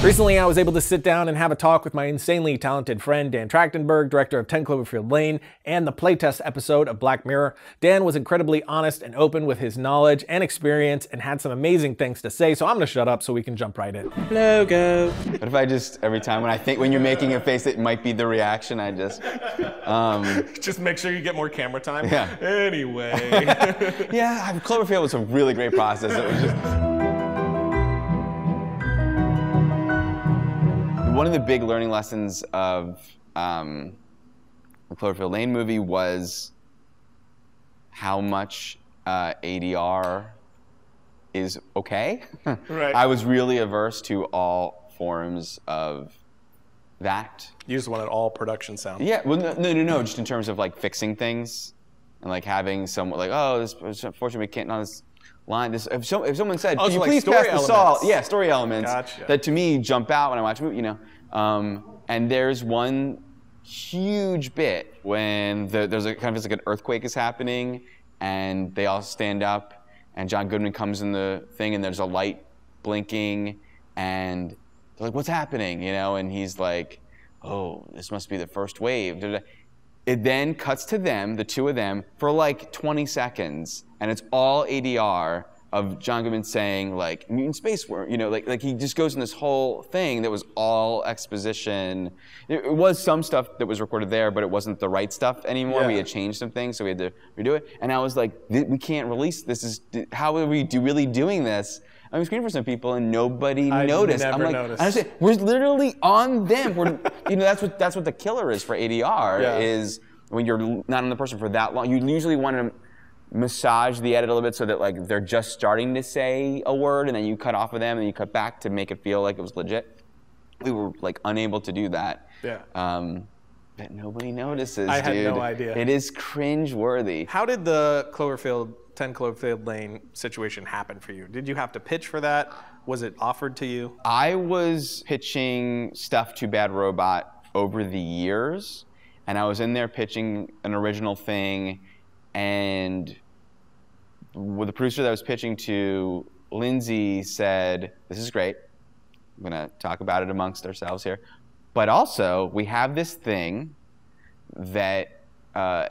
Recently, I was able to sit down and have a talk with my insanely talented friend Dan Trachtenberg, director of 10 Cloverfield Lane and the playtest episode of Black Mirror. Dan was incredibly honest and open with his knowledge and experience and had some amazing things to say, so I'm gonna shut up so we can jump right in. Logo. What if I just, every time when you're making a face, it might be the reaction, I just... Just make sure you get more camera time? Yeah. Anyway. Yeah, Cloverfield was a really great process. It was just... One of the big learning lessons of the Cloverfield Lane movie was how much ADR is okay. Right. I was really averse to all forms of that. You just wanted all production sound. Yeah, well, no, just in terms of like fixing things and like having someone like, oh, this unfortunately we can't on this line. If someone said, oh, "Could so you like please pass the salt?" Yeah, story elements Gotcha. that to me jump out when I watch a movie, you know. And there's one huge bit when there's a kind of like an earthquake is happening, and they all stand up, and John Goodman comes in the thing, and there's a light blinking, and they're like, "What's happening?" You know, and he's like, "Oh, this must be the first wave." It then cuts to them, the two of them, for like 20 seconds, and it's all ADR of John Goodman saying like mutant space worm, you know, like he just goes in this whole thing that was all exposition. It was some stuff that was recorded there, but it wasn't the right stuff anymore. Yeah. We had changed some things, so we had to redo it. And I was like, we can't release this. How are we really doing this? I'm screening for some people and nobody noticed. Never I'm like, noticed. I said, we're literally on them. We're, you know, that's what the killer is for ADR. Yeah. Is when you're not on the person for that long. You usually want to massage the edit a little bit so that like they're just starting to say a word, and then you cut off of them and you cut back to make it feel like it was legit. We were like unable to do that. Yeah. But nobody notices, I had dude. no idea. It is cringe-worthy. How did the 10 Cloverfield Lane situation happen for you? Did you have to pitch for that? Was it offered to you? I was pitching stuff to Bad Robot over the years, and I was in there pitching an original thing, and with the producer that I was pitching to, Lindsay said, "This is great. I'm gonna talk about it amongst ourselves here. But also, we have this thing that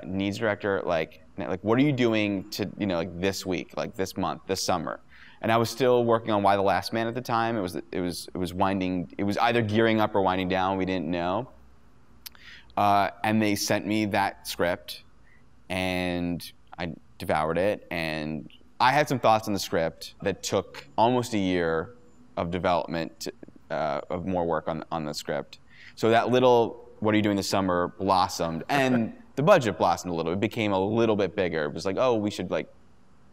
needs a director, like what are you doing to, you know, like this week, like this month, this summer?" And I was still working on Why the Last Man at the time. It was either gearing up or winding down, we didn't know. And they sent me that script, and I devoured it, and I had some thoughts on the script that took almost a year of development, of more work on the script. So that little, what are you doing this summer, blossomed, and the budget blossomed a little. It became a little bit bigger. It was like, oh, we should like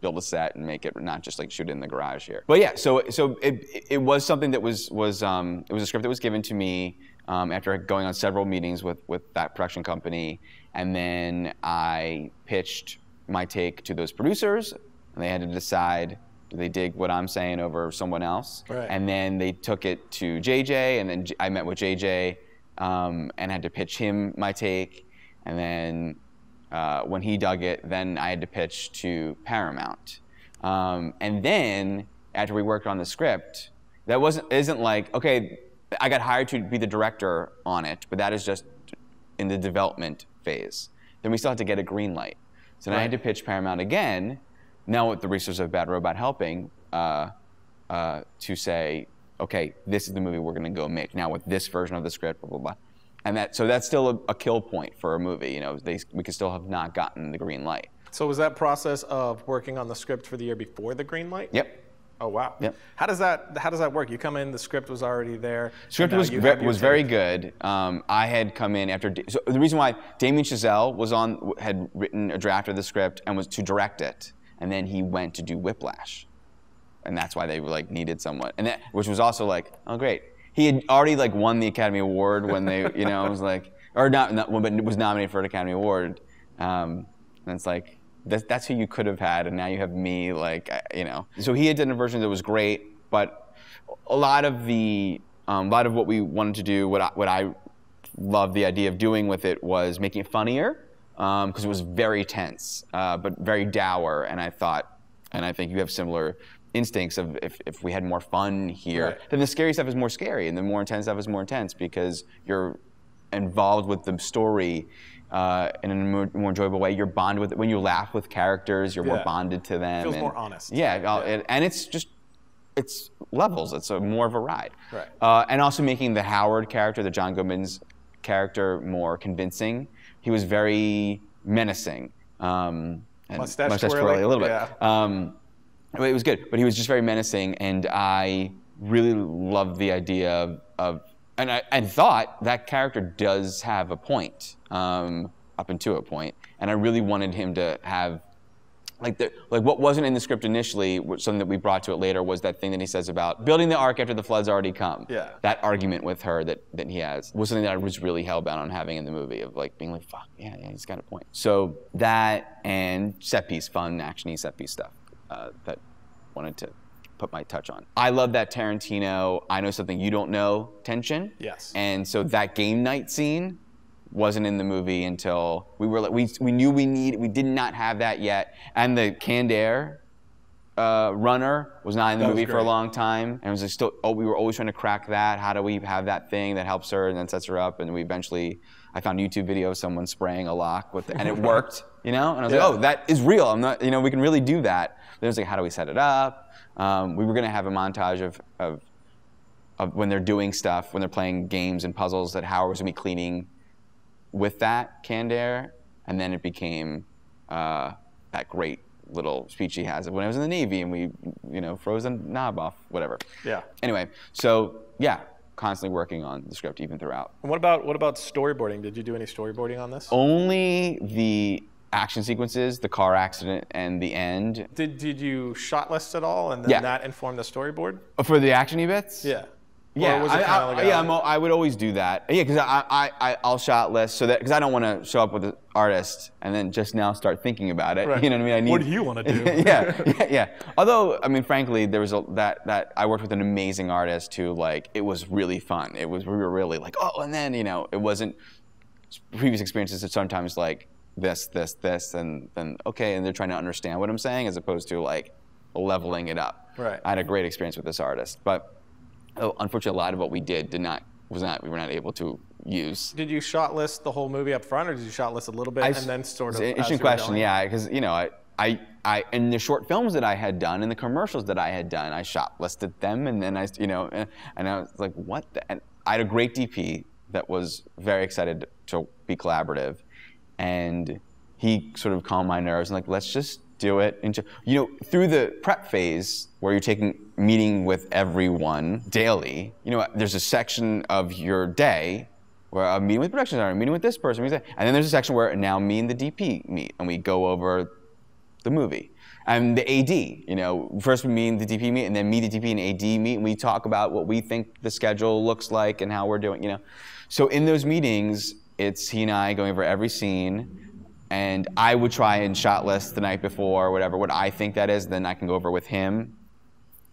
build a set and make it not just like shoot it in the garage here. But yeah, so it was something that it was a script that was given to me after going on several meetings with that production company, and then I pitched my take to those producers, and they had to decide, do they dig what I'm saying over someone else? Right. And then they took it to JJ, and then I met with JJ and had to pitch him my take. And then when he dug it, then I had to pitch to Paramount. And then after we worked on the script, that isn't like, okay, I got hired to be the director on it, but that is just in the development phase. Then we still had to get a green light. So then I had to pitch Paramount again, now with the resources of Bad Robot helping, to say, okay, this is the movie we're gonna go make now with this version of the script, blah, blah, blah. And so that's still a kill point for a movie. You know, we could still have not gotten the green light. So was that process of working on the script for the year before the green light? Yep. Oh wow. Yep. How does that work? You come in, the script was already there. Script was very good. I had come in after. So the reason why Damien Chazelle had written a draft of the script and was to direct it, and then he went to do Whiplash, and that's why they were like needed someone, and which was also like, oh great. He had already like won the Academy Award when they, you know, it was like, or not but was nominated for an Academy Award, and it's like. That's who you could have had, and now you have me, like, you know. So he had done a version that was great, but a lot of what we wanted to do, what I loved the idea of doing with it was making it funnier, because it was very tense, but very dour, and I think you have similar instincts of if we had more fun here, Right. then the scary stuff is more scary, and the more intense stuff is more intense because you're involved with the story in a more enjoyable way. You're bonded with it. When you laugh with characters, you're more Yeah. bonded to them. Feels more honest. Yeah, and it's levels. It's more of a ride. Right. And also making the Howard character, the John Goodman's character, more convincing. He was very menacing. And Mustache twirly a little bit. Yeah. It was good, but he was just very menacing, and I really loved the idea of and I thought that character does have a point, up until a point, and I really wanted him to have, like what wasn't in the script initially, something that we brought to it later, was that thing that he says about building the ark after the flood's already come. Yeah. That argument with her that he has was something that I was really hellbound on having in the movie, of like being like, fuck, yeah, he's got a point. So that and set piece, fun, actiony set piece stuff that wanted to put my touch on. I love that Tarantino, I know something you don't know tension. Yes. And so that game night scene wasn't in the movie until we were like, we knew we did not have that yet. And the canned air runner was not in the movie for a long time. And it was just we were always trying to crack that. How do we have that thing that helps her and then sets her up? And we eventually, I found a YouTube video of someone spraying a lock and it worked, you know? And I was like, oh, that is real. I'm not, you know, we can really do that. Then it was like, how do we set it up? We were gonna have a montage of when they're doing stuff, when they're playing games and puzzles, that Howard was gonna be cleaning with that canned air, and then it became that great little speech he has of when I was in the Navy and we, you know, froze a knob off, whatever. Yeah. Anyway, so yeah, constantly working on the script even throughout. And what about storyboarding? Did you do any storyboarding on this? Only the action sequences, the car accident, and the end. Did you shot list it all and then Yeah. that informed the storyboard? For the actiony bits? Yeah. Yeah, Or was it kinda like a- I would always do that. Yeah, because I'll shot list so that, because I don't want to show up with an artist and then just now start thinking about it. Right. You know what I mean? What do you want to do? yeah. Although, I mean, frankly, there was that I worked with an amazing artist who, like, it was really fun. We were really like, oh, and then, you know, it wasn't previous experiences that sometimes like this, and then okay, and they're trying to understand what I'm saying as opposed to like leveling it up. Right. I had a great experience with this artist, but unfortunately, a lot of what we did we were not able to use. Did you shot list the whole movie up front, or did you shot list a little bit and then sort of? It's an interesting question, yeah, because you know, I in the short films that I had done and the commercials that I had done, I shot listed them, and then I was like, what? And I had a great DP that was very excited to be collaborative, and he sort of calmed my nerves and like, let's just do it. And you know, through the prep phase where you're meeting with everyone daily, you know, there's a section of your day where I'm meeting with production designer, I'm meeting with this person, and then there's a section where now me and the DP meet and we go over the movie. And the AD, you know, first me and the DP meet, and then me, the DP, and AD meet, and we talk about what we think the schedule looks like and how we're doing, you know. So in those meetings, it's he and I going over every scene, and I would try and shot list the night before, or whatever, what I think that is, then I can go over with him,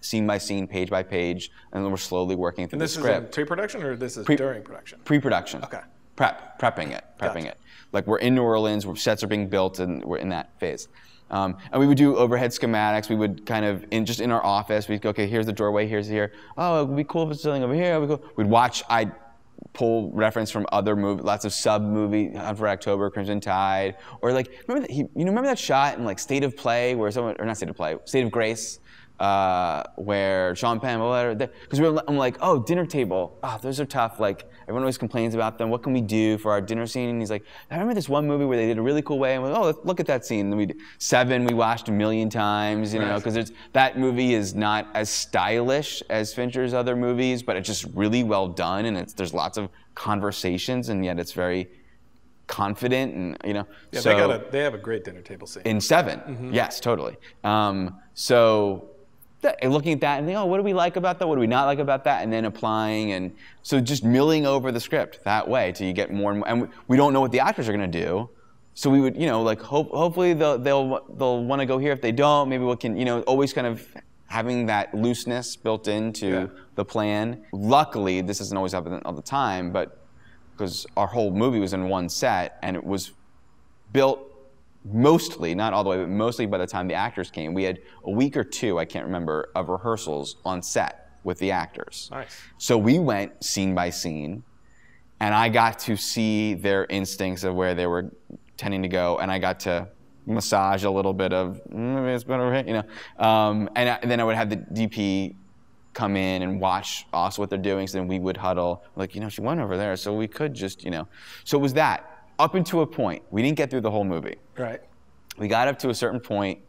scene by scene, page by page, and then we're slowly working through the script. And this is in pre-production, or this is during production? Pre-production. Okay. Prepping it. Gotcha. Like we're in New Orleans, where sets are being built, and we're in that phase. And we would do overhead schematics. We would kind of, just in our office, we'd go, okay, here's the doorway, here's here. Oh, it would be cool if it's something over here. We'd watch, I'd pull reference from other movies, lots of sub-movie, Hunt for October, Crimson Tide, or like, remember that shot in like State of Play, where someone, or not State of Play, State of Grace, where Sean Penn, because I'm like, oh, dinner table, those are tough, like, everyone always complains about them, what can we do for our dinner scene? And he's like, I remember this one movie where they did a really cool way, and we're like, oh, let's look at that scene. And Seven, we watched 1,000,000 times, you know, because that movie is not as stylish as Fincher's other movies, but it's just really well done, and there's lots of conversations, and yet it's very confident, and you know. Yeah, so, they have a great dinner table scene. In Seven, yes, totally. So looking at that and thinking, oh, what do we like about that? What do we not like about that? And then applying, and so just milling over the script that way till you get more and more. And we don't know what the actors are going to do, so we would, you know, like hopefully they'll want to go here. If they don't, maybe we can, you know, always kind of having that looseness built into the plan. Luckily, this doesn't always happen all the time, but because our whole movie was in one set and it was built mostly, not all the way, but mostly by the time the actors came, we had a week or two, I can't remember, of rehearsals on set with the actors. Nice. So we went scene by scene, and I got to see their instincts of where they were tending to go, and I got to massage a little bit of, maybe it's better, you know. And then I would have the DP come in and watch also what they're doing, so then we would huddle, like, you know, she went over there, so we could just, you know. So it was that. Up until a point, we didn't get through the whole movie. Right. We got up to a certain point,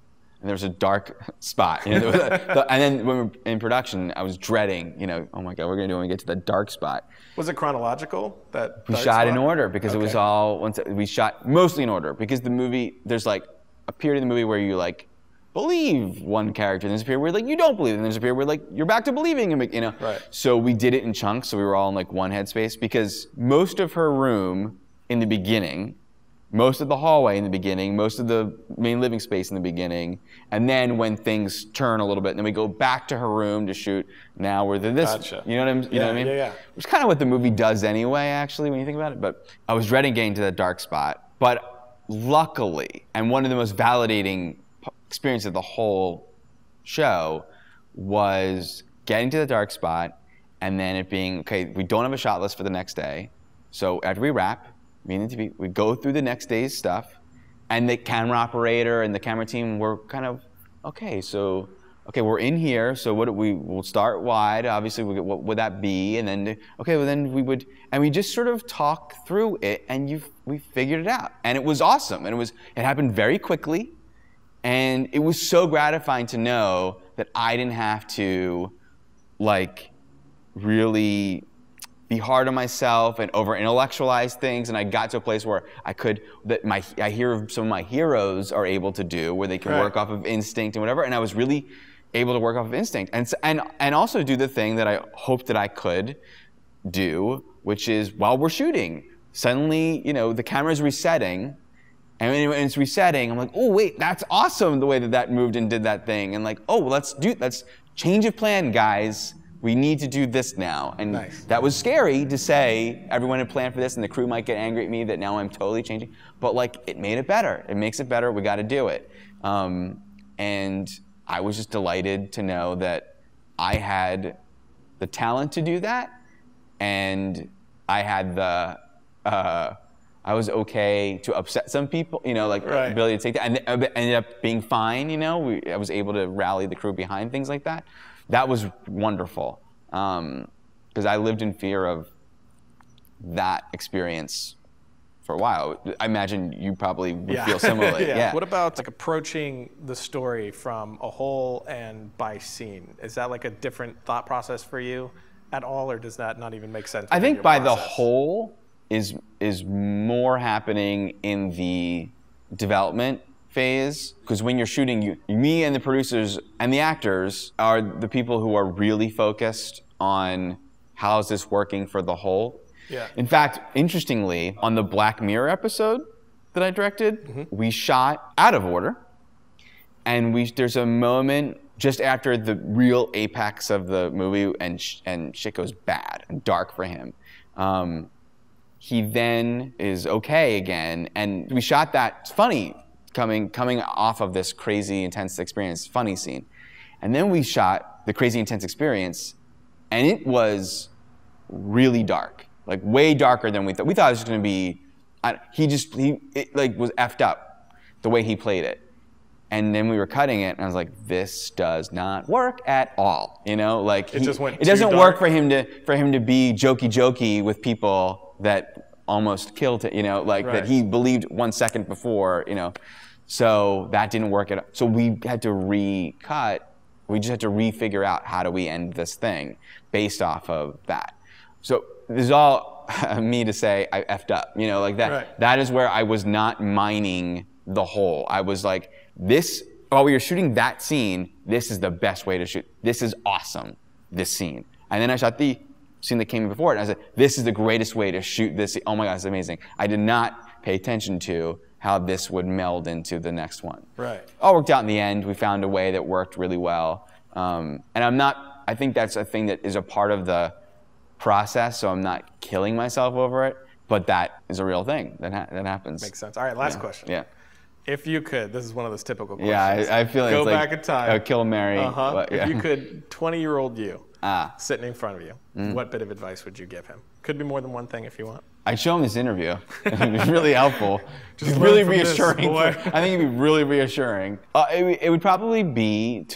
and there was a dark spot. You know, and then when we were in production, I was dreading, you know, oh my God, what are we gonna do when we get to that dark spot? Was it chronological? We shot in order because it was all, we shot mostly in order because the movie, there's like a period in the movie where you like believe one character, and there's a period where like you don't believe, and there's a period where like you're back to believing him, you know. Right. So we did it in chunks, so we were all in like one headspace because most of her room in the beginning, most of the hallway in the beginning, most of the main living space in the beginning, and then when things turn a little bit, and then we go back to her room to shoot. Now we're this. Gotcha. You know what I mean? Yeah. Which is kind of what the movie does anyway, actually, when you think about it. But I was dreading getting to that dark spot. But luckily, and one of the most validating experiences of the whole show was getting to the dark spot, and then it being okay. We don't have a shot list for the next day, so after we wrap. We go through the next day's stuff, and the camera operator and the camera team were kind of, okay, we're in here, so we'll start wide, obviously, what would that be? And then, okay, well then and we just sort of talk through it, and we figured it out. And it was awesome, and it happened very quickly, and it was so gratifying to know that I didn't have to, like, really be hard on myself and over-intellectualize things, and I got to a place where I hear some of my heroes are able to do, where they can work off of instinct and whatever, and I was really able to work off of instinct, and also do the thing that I hoped that I could do, which is while we're shooting, suddenly, you know, the camera's resetting, and when it's resetting, I'm like, oh wait, that's awesome the way that moved and did that thing, and like, oh, let's change of plan, guys. We need to do this now. And that was scary to say, everyone had planned for this and the crew might get angry at me that now I'm totally changing. But like, it made it better. It makes it better, we gotta do it. And I was just delighted to know that I had the talent to do that. And I had I was okay to upset some people, you know, like ability to take that. And it ended up being fine, you know. I was able to rally the crew behind things like that. That was wonderful, because I lived in fear of that experience for a while. I imagine you probably would feel similarly. Yeah. What about like approaching the story from a whole and by scene? Is that like a different thought process for you at all, or does that not even make sense? I think by the whole is more happening in the development phase, because when you're shooting, me and the producers and the actors are the people who are really focused on how is this working for the whole. Yeah. In fact, interestingly, on the Black Mirror episode that I directed, we shot out of order, and there's a moment just after the real apex of the movie, and shit goes bad and dark for him. He then is okay again, and we shot that. It's funny. Coming off of this crazy, intense experience, funny scene. And then we shot the crazy, intense experience, and it was really dark, like way darker than we thought. We thought it was gonna be, it like was effed up, the way he played it. And then we were cutting it, and I was like, this does not work at all. You know, like it doesn't work for him to be jokey with people that almost killed it, you know, like that he believed 1 second before, you know. So that didn't work at all. So we had to recut. We just had to refigure out how do we end this thing based off of that. So this is all me to say I effed up, you know, like that. That is where I was not mining the whole. I was like, while we were shooting that scene, this is the best way to shoot. This is awesome, this scene. And then I shot the scene that came before it, and I said, this is the greatest way to shoot this. Oh my God, it's amazing. I did not pay attention to how this would meld into the next one. All worked out in the end. We found a way that worked really well. And I think that's a thing that is a part of the process, so I'm not killing myself over it, but that is a real thing that happens. Makes sense. All right, last question. If you could, this is one of those typical questions. Yeah, I feel like Go it's back like in time. Kill Mary. Uh-huh. But, yeah. If you could, 20-year-old you, Ah. sitting in front of you, what bit of advice would you give him? Could be more than one thing if you want. I'd show him this interview. It'd be really helpful. Just It's really learn from this, reassuring. boy. I think it'd be really reassuring. It would probably be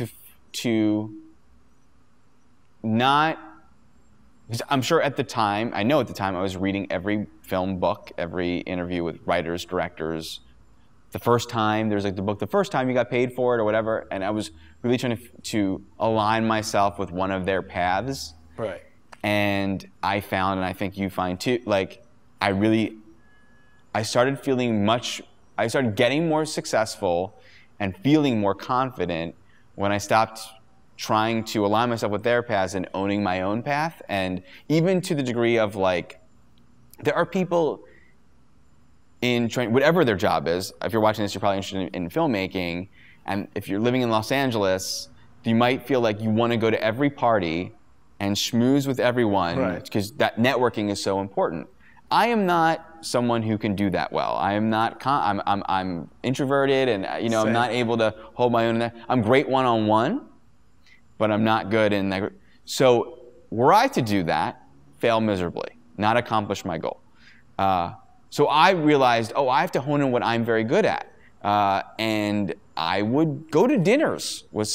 to not, because I'm sure at the time, I know at the time I was reading every film book, every interview with writers, directors. The first time, there's like the book, the first time you got paid for it or whatever, and I was really trying to align myself with one of their paths. Right. And I found, and I think you find too, like I started getting more successful and feeling more confident when I stopped trying to align myself with their paths and owning my own path. And even to the degree of like, there are people in whatever their job is. If you're watching this, you're probably interested in filmmaking. And if you're living in Los Angeles, you might feel like you want to go to every party and schmooze with everyone because that networking is so important. I am not someone who can do that well. I am not. I'm introverted, and I'm not able to hold my own. I'm great one-on-one, but I'm not good in that. So were I to do that, fail miserably, not accomplish my goal. So I realized, I have to hone in what I'm very good at. And I would go to dinners with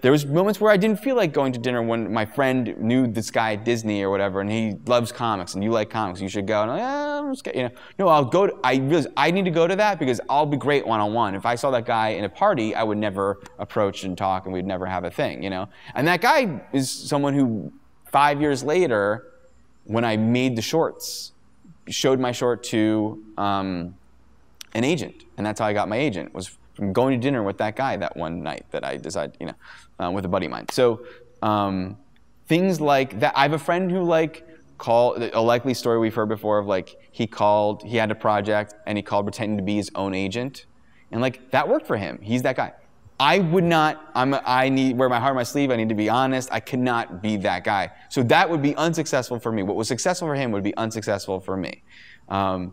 there was moments where I didn't feel like going to dinner when my friend knew this guy at Disney or whatever, and he loves comics, and you like comics, you should go. And I'm like, no, I'll go. I realized I need to go to that because I'll be great one-on-one. If I saw that guy in a party, I would never approach and talk, and we'd never have a thing, And that guy is someone who 5 years later, when I made the shorts, showed my short to an agent, and that's how I got my agent, was from going to dinner with that guy that one night that I decided, with a buddy of mine. So things like that. I have a friend who called, a likely story we've heard before of he had a project and he called pretending to be his own agent, and that worked for him. He's that guy. I would not, I need, wear my heart on my sleeve, I need to be honest, I could not be that guy. So that would be unsuccessful for me. What was successful for him would be unsuccessful for me. And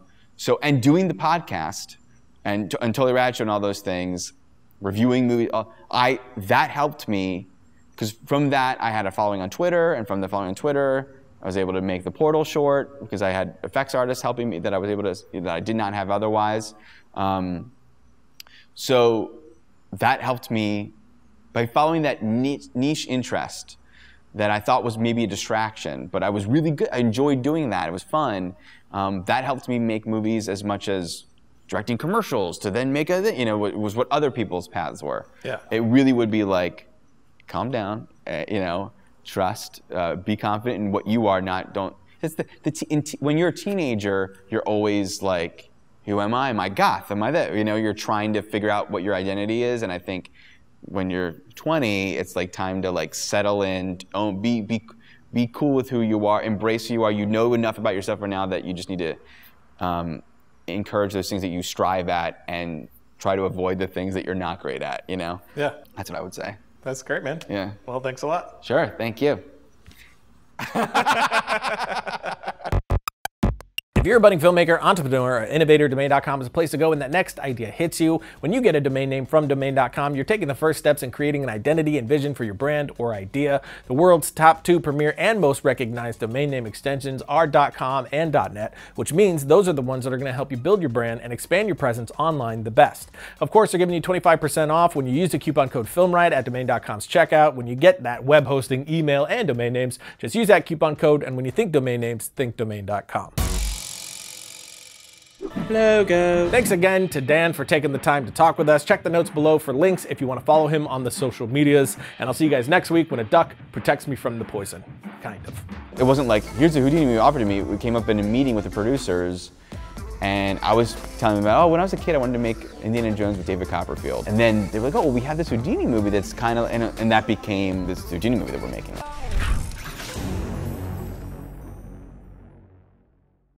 doing the podcast, and Totally Rad Show and all those things, reviewing movies, that helped me, because from that I had a following on Twitter, and from the following on Twitter, I was able to make the Portal short, because I had effects artists helping me that I did not have otherwise. So that helped me by following that niche interest that I thought was maybe a distraction, but I was really good. I enjoyed doing that. It was fun. That helped me make movies as much as directing commercials to then make it was what other people's paths were. Yeah. It really would be calm down, trust, be confident in what you are, when you're a teenager, you're always who am I? Am I goth? Am I that? You're trying to figure out what your identity is, and I think when you're 20, it's time to settle in, be cool with who you are, embrace who you are. You know enough about yourself right now that you just need to encourage those things that you strive at and try to avoid the things that you're not great at. Yeah. That's what I would say. That's great, man. Yeah. Well, thanks a lot. Sure. Thank you. If you're a budding filmmaker, entrepreneur, or innovator, Domain.com is a place to go when that next idea hits you. When you get a domain name from Domain.com, you're taking the first steps in creating an identity and vision for your brand or idea. The world's top 2 premier and most recognized domain name extensions are .com and .net, which means those are the ones that are going to help you build your brand and expand your presence online the best. Of course, they're giving you 25% off when you use the coupon code FilmRiot at Domain.com's checkout. When you get that web hosting, email, and domain names, just use that coupon code, and when you think domain names, think Domain.com. Logo. Thanks again to Dan for taking the time to talk with us. Check the notes below for links if you want to follow him on the social medias. And I'll see you guys next week when a duck protects me from the poison. Kind of. It wasn't here's the Houdini movie offered to me. We came up in a meeting with the producers, and I was telling them about, when I was a kid, I wanted to make Indiana Jones with David Copperfield. And then they were like, we have this Houdini movie that's kind of, and that became this Houdini movie that we're making.